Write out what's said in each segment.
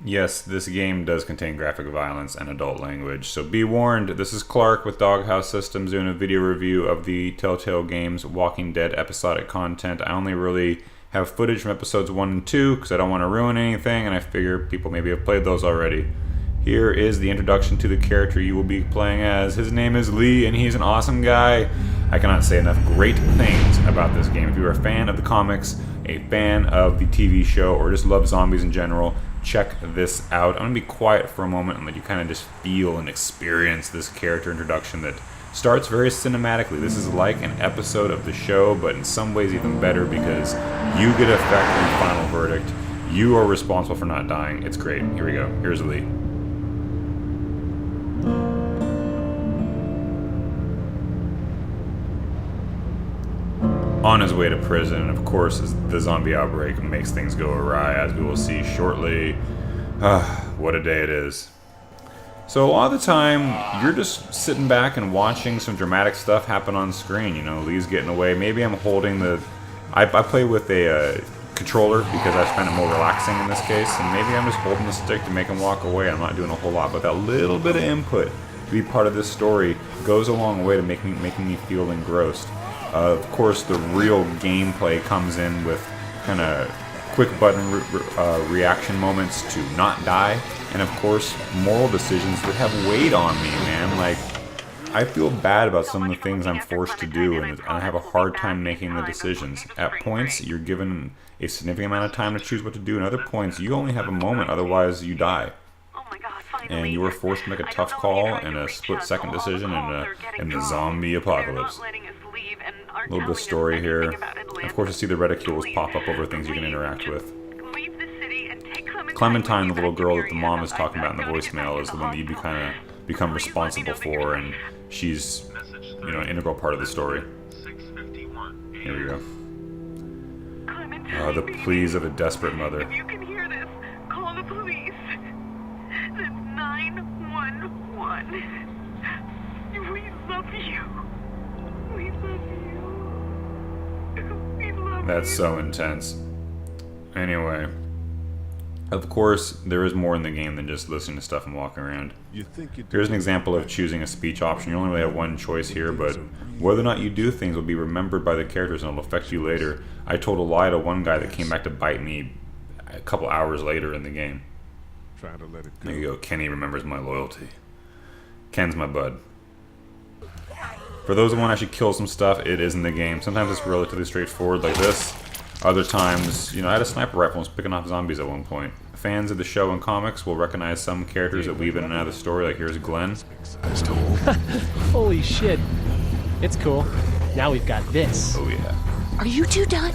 Yes, this game does contain graphic violence and adult language, so be warned. This is Clark with DogHouse Systems doing a video review of the Telltale Games Walking Dead episodic content. I only really have footage from episodes 1 and 2 because I don't want to ruin anything, and I figure people maybe have played those already. Here is the introduction to the character you will be playing as. His name is Lee, and he's an awesome guy. I cannot say enough great things about this game. If you're a fan of the comics, a fan of the TV show, or just love zombies in general, check this out. I'm going to be quiet for a moment and let you kind of just feel and experience this character introduction that starts very cinematically. This is like an episode of the show, but in some ways even better because you get a factor in the final verdict. You are responsible for not dying. It's great. Here we go. Here's Lee. On his way to prison, and of course the zombie outbreak makes things go awry, as we will see shortly. What a day it is. So a lot of the time, you're just sitting back and watching some dramatic stuff happen on screen. You know, Lee's getting away. Maybe I'm holding the... I play with a controller because I find it more relaxing in this case, and maybe I'm just holding the stick to make him walk away. I'm not doing a whole lot, but that little bit of input to be part of this story goes a long way to making me feel engrossed. Of course, the real gameplay comes in with kind of quick button reaction moments to not die, and of course, moral decisions that have weighed on me, man. Like, I feel bad about some of the things I'm forced to do, and I have a hard time making the decisions. At points, you're given a significant amount of time to choose what to do, and other points, you only have a moment, otherwise you die. And you were forced to make a tough call and a split-second decision in the zombie apocalypse. A little bit of story here. Of course, you see the reticules pop up over things you can interact with. Clementine, the little girl that the mom is talking about in the voicemail, is the one that you become responsible for, and she's, you know, an integral part of the story. Here we go. The pleas of a desperate mother. If you can hear this, call the police. That's 911. We love you. We love you. We love you. That's so intense. Anyway, of course, there is more in the game than just listening to stuff and walking around. Here's an example of choosing a speech option. You only really have one choice here, but whether or not you do things will be remembered by the characters and it'll affect you later. I told a lie to one guy that came back to bite me a couple hours later in the game. There you go. Kenny remembers my loyalty. Ken's my bud. For those who want to actually kill some stuff, it is in the game. Sometimes it's relatively straightforward like this. Other times, you know, I had a sniper rifle and was picking off zombies at one point. Fans of the show and comics will recognize some characters that weave in and out of the story, like here's Glenn. Holy shit. It's cool. Now we've got this. Oh yeah. Are you two done?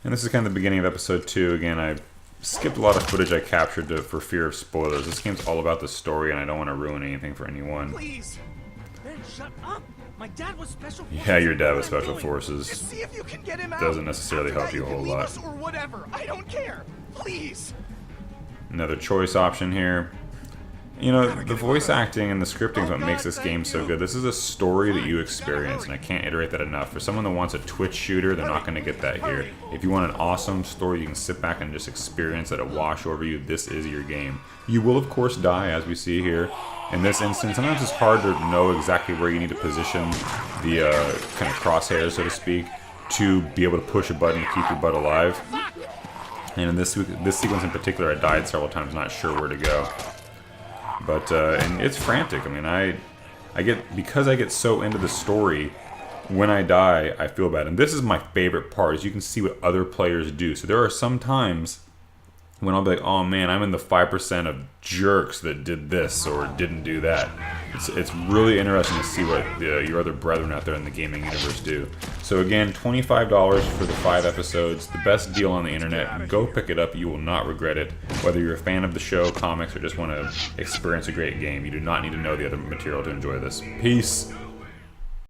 And this is kind of the beginning of episode 2. Again, I skipped a lot of footage I captured for fear of spoilers. This game's all about the story, and I don't want to ruin anything for anyone. Please. Ben, shut up. My dad was special forces. Yeah, your dad was special forces. Just see if you can get him out. Doesn't necessarily help you a whole lot. Or whatever. I don't care. Please. Another choice option here. You know, the voice acting and the scripting is what makes this game so good. This is a story that you experience, and I can't iterate that enough. For someone that wants a Twitch shooter, they're not going to get that here. If you want an awesome story you can sit back and just experience, let it wash over you, this is your game. You will, of course, die, as we see here. In this instance, sometimes it's hard to know exactly where you need to position the kind of crosshairs, so to speak, to be able to push a button to keep your butt alive. And in this sequence in particular, I died several times, not sure where to go. But and it's frantic. I mean, because I get so into the story, when I die, I feel bad. And this is my favorite part, is you can see what other players do. So there are some times when I'll be like, oh man, I'm in the 5% of jerks that did this or didn't do that. It's really interesting to see what your other brethren out there in the gaming universe do. So again, $25 for the 5 episodes, the best deal on the internet. Go pick it up, you will not regret it. Whether you're a fan of the show, comics, or just want to experience a great game, you do not need to know the other material to enjoy this. Peace!